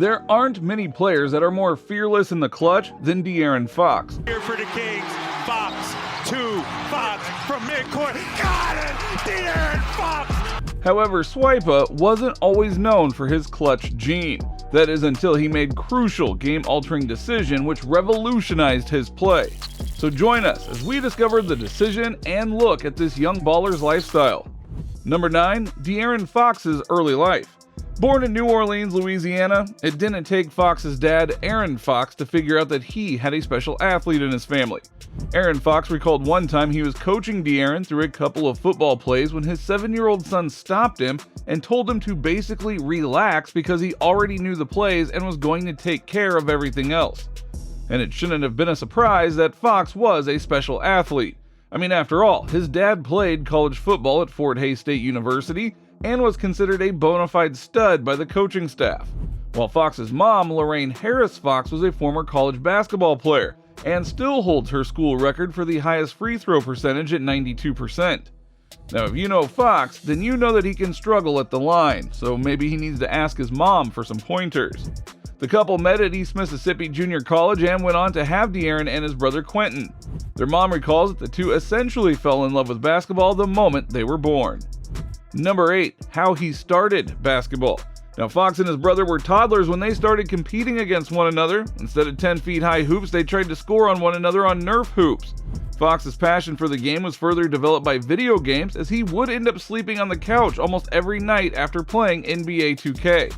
There aren't many players that are more fearless in the clutch than aaronfox. Here for the Kings, Fox, 2, Fox from midcourt, got it, aaronfox! However, Swipa wasn't always known for his clutch gene. That is until he made crucial game-altering decision which revolutionized his play. So join us as we discover the decision and look at this young baller's lifestyle. Number 9. aaronfox's early life. Born in New Orleans, Louisiana, it didn't take Fox's dad, Aaron Fox, to figure out that he had a special athlete in his family. Aaron Fox recalled one time he was coaching De'Aaron through a couple of football plays when his 7-year-old son stopped him and told him to basically relax because he already knew the plays and was going to take care of everything else. And it shouldn't have been a surprise that Fox was a special athlete. I mean, after all, his dad played college football at Fort Hays State University and was considered a bona fide stud by the coaching staff, while Fox's mom, Lorraine Harris Fox, was a former college basketball player and still holds her school record for the highest free throw percentage at 92%. Now, if you know Fox, then you know that he can struggle at the line, so maybe he needs to ask his mom for some pointers. The couple met at East Mississippi Junior College and went on to have De'Aaron and his brother Quentin. Their mom recalls that the two essentially fell in love with basketball the moment they were born. Number 8. How he started basketball. Now, Fox and his brother were toddlers when they started competing against one another. Instead of 10 feet high hoops, they tried to score on one another on Nerf hoops. Fox's passion for the game was further developed by video games, as he would end up sleeping on the couch almost every night after playing NBA 2K.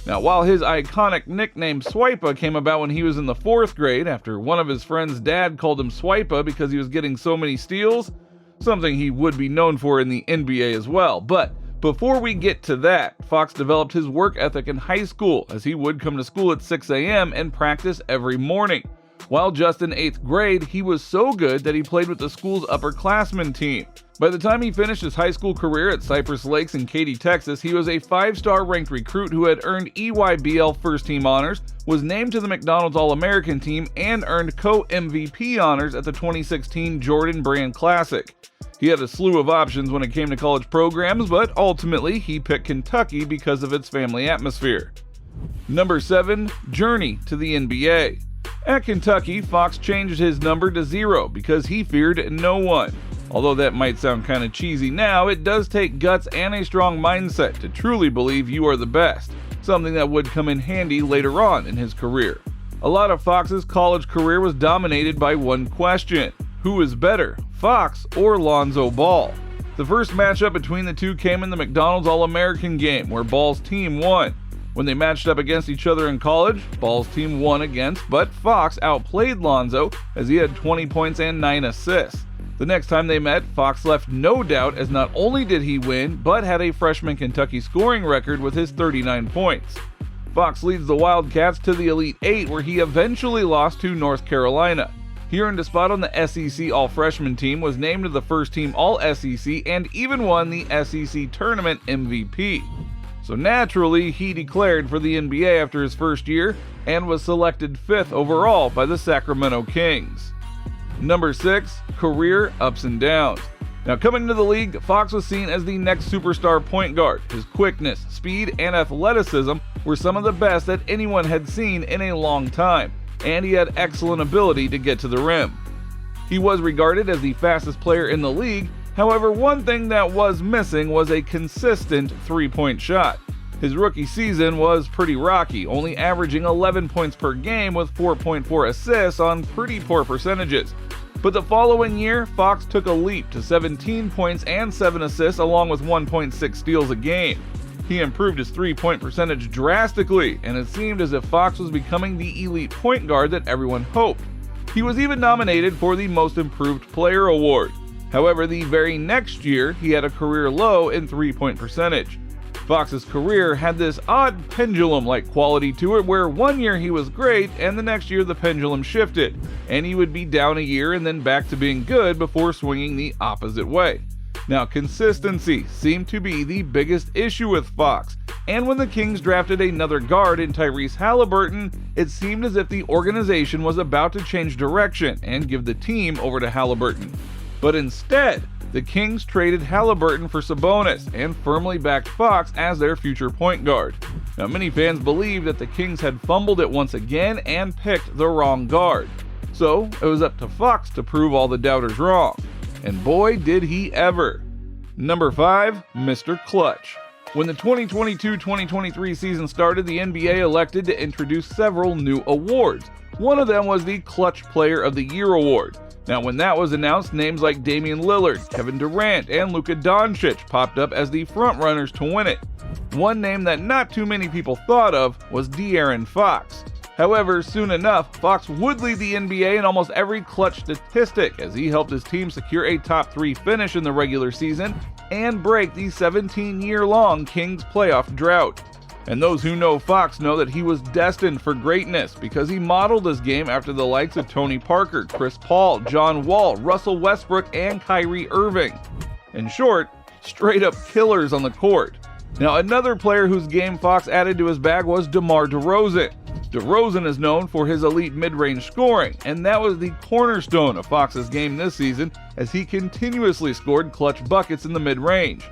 Now, while his iconic nickname Swipa came about when he was in the 4th grade after one of his friends' dad called him Swipa because he was getting so many steals, something he would be known for in the NBA as well. But before we get to that, Fox developed his work ethic in high school, as he would come to school at 6 a.m. and practice every morning. While just in 8th grade, he was so good that he played with the school's upperclassmen team. By the time he finished his high school career at Cypress Lakes in Katy, Texas, he was a 5-star ranked recruit who had earned EYBL first-team honors, was named to the McDonald's All-American team, and earned co-MVP honors at the 2016 Jordan Brand Classic. He had a slew of options when it came to college programs, but ultimately he picked Kentucky because of its family atmosphere. Number 7. Journey to the NBA. At Kentucky, Fox changed his number to 0 because he feared no one. Although that might sound kinda cheesy now, it does take guts and a strong mindset to truly believe you are the best, something that would come in handy later on in his career. A lot of Fox's college career was dominated by one question: who is better, Fox or Lonzo Ball? The first matchup between the two came in the McDonald's All-American game, where Ball's team won. When they matched up against each other in college, Ball's team won against, but Fox outplayed Lonzo as he had 20 points and 9 assists. The next time they met, Fox left no doubt, as not only did he win, but had a freshman Kentucky scoring record with his 39 points. Fox leads the Wildcats to the Elite 8, where he eventually lost to North Carolina. He earned a spot on the SEC All-Freshman team, was named to the first-team All-SEC, and even won the SEC Tournament MVP. So naturally, he declared for the NBA after his first year and was selected 5th overall by the Sacramento Kings. Number 6. Career ups and downs. Now, coming to the league, Fox was seen as the next superstar point guard. His quickness, speed, and athleticism were some of the best that anyone had seen in a long time, and he had excellent ability to get to the rim. He was regarded as the fastest player in the league. However, one thing that was missing was a consistent three-point shot. His rookie season was pretty rocky, only averaging 11 points per game with 4.4 assists on pretty poor percentages. But the following year, Fox took a leap to 17 points and 7 assists along with 1.6 steals a game. He improved his three-point percentage drastically, and it seemed as if Fox was becoming the elite point guard that everyone hoped. He was even nominated for the Most Improved Player award. However, the very next year, he had a career low in three-point percentage. Fox's career had this odd pendulum-like quality to it, where one year he was great and the next year the pendulum shifted, and he would be down a year and then back to being good before swinging the opposite way. Now, consistency seemed to be the biggest issue with Fox, and when the Kings drafted another guard in Tyrese Halliburton, it seemed as if the organization was about to change direction and give the team over to Halliburton. But instead, the Kings traded Halliburton for Sabonis and firmly backed Fox as their future point guard. Now, many fans believe that the Kings had fumbled it once again and picked the wrong guard. So, it was up to Fox to prove all the doubters wrong. And boy, did he ever. Number 5, Mr. Clutch. When the 2022-2023 season started, the NBA elected to introduce several new awards. One of them was the Clutch Player of the Year award. Now, when that was announced, names like Damian Lillard, Kevin Durant, and Luka Doncic popped up as the frontrunners to win it. One name that not too many people thought of was aaronfox. However, soon enough, Fox would lead the NBA in almost every clutch statistic as he helped his team secure a top 3 finish in the regular season and break the 17-year-long Kings playoff drought. And those who know Fox know that he was destined for greatness because he modeled his game after the likes of Tony Parker, Chris Paul, John Wall, Russell Westbrook, and Kyrie Irving. In short, straight up killers on the court. Now, another player whose game Fox added to his bag was DeMar DeRozan. DeRozan is known for his elite mid-range scoring, and that was the cornerstone of Fox's game this season as he continuously scored clutch buckets in the mid-range.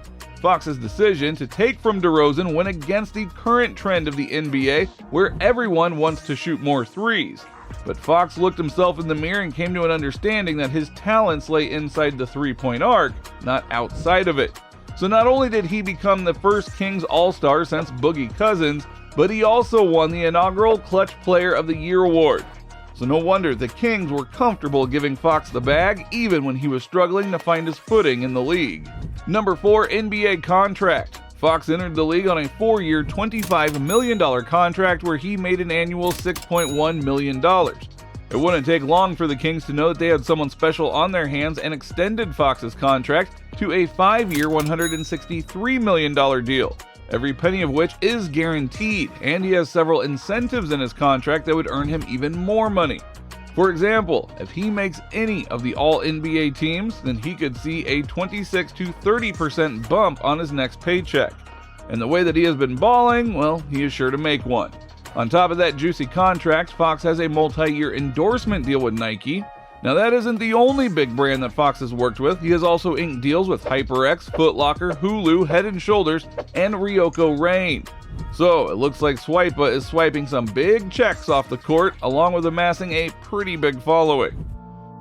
Fox's decision to take from DeRozan went against the current trend of the NBA where everyone wants to shoot more threes. But Fox looked himself in the mirror and came to an understanding that his talents lay inside the three-point arc, not outside of it. So not only did he become the first Kings All-Star since Boogie Cousins, but he also won the inaugural Clutch Player of the Year award. So no wonder the Kings were comfortable giving Fox the bag even when he was struggling to find his footing in the league. Number 4, NBA contract. Fox entered the league on a 4-year, $25 million contract where he made an annual $6.1 million. It wouldn't take long for the Kings to know that they had someone special on their hands and extended Fox's contract to a 5-year, $163 million deal, every penny of which is guaranteed, and he has several incentives in his contract that would earn him even more money. For example, if he makes any of the All-NBA teams, then he could see a 26 to 30% bump on his next paycheck. And the way that he has been balling, well, he is sure to make one. On top of that juicy contract, Fox has a multi-year endorsement deal with Nike. Now that isn't the only big brand that Fox has worked with. He has also inked deals with HyperX, Foot Locker, Hulu, Head & Shoulders, and Ryoko Rain. So it looks like Swipa is swiping some big checks off the court, along with amassing a pretty big following.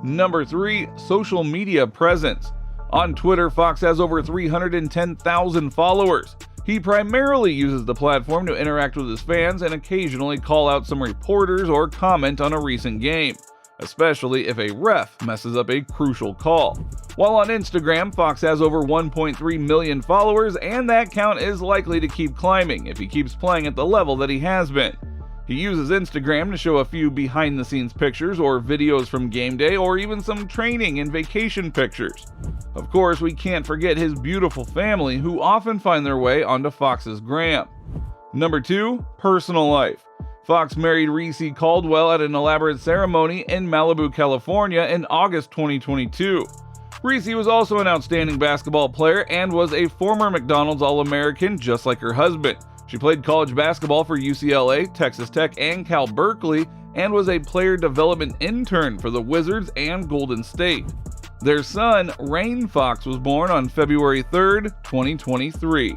Number 3, social media presence. On Twitter, Fox has over 310,000 followers. He primarily uses the platform to interact with his fans and occasionally call out some reporters or comment on a recent game, especially if a ref messes up a crucial call. While on Instagram, Fox has over 1.3 million followers, and that count is likely to keep climbing if he keeps playing at the level that he has been. He uses Instagram to show a few behind-the-scenes pictures or videos from game day, or even some training and vacation pictures. Of course, we can't forget his beautiful family, who often find their way onto Fox's gram. Number 2, personal life. Fox married Reese Caldwell at an elaborate ceremony in Malibu, California in August 2022. Reese was also an outstanding basketball player and was a former McDonald's All-American just like her husband. She played college basketball for UCLA, Texas Tech, and Cal Berkeley, and was a player development intern for the Wizards and Golden State. Their son, Rain Fox, was born on February 3rd, 2023.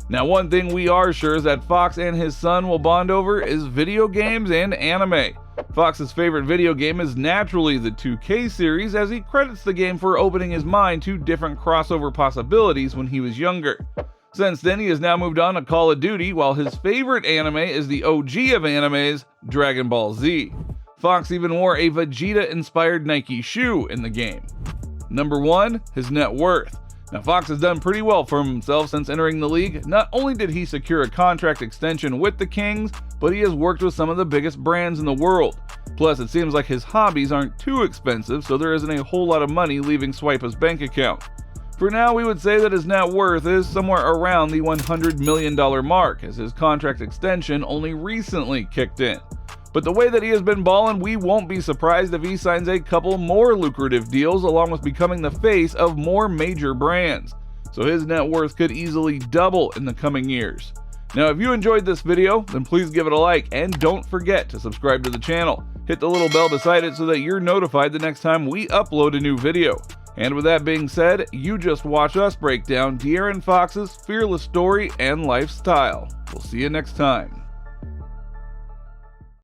Now, one thing we are sure is that Fox and his son will bond over is video games and anime. Fox's favorite video game is naturally the 2K series, as he credits the game for opening his mind to different crossover possibilities when he was younger. Since then, he has now moved on to Call of Duty, while his favorite anime is the OG of animes, Dragon Ball Z. Fox even wore a Vegeta-inspired Nike shoe in the game. Number 1, his net worth. Now, Fox has done pretty well for himself since entering the league. Not only did he secure a contract extension with the Kings, but he has worked with some of the biggest brands in the world. Plus, it seems like his hobbies aren't too expensive, so there isn't a whole lot of money leaving Swipa's bank account. For now, we would say that his net worth is somewhere around the $100 million mark, as his contract extension only recently kicked in. But the way that he has been balling, we won't be surprised if he signs a couple more lucrative deals, along with becoming the face of more major brands. So his net worth could easily double in the coming years. Now, if you enjoyed this video, then please give it a like, and don't forget to subscribe to the channel. Hit the little bell beside it so that you're notified the next time we upload a new video. And with that being said, you just watch us break down Aaron Fox's fearless story and lifestyle. We'll see you next time.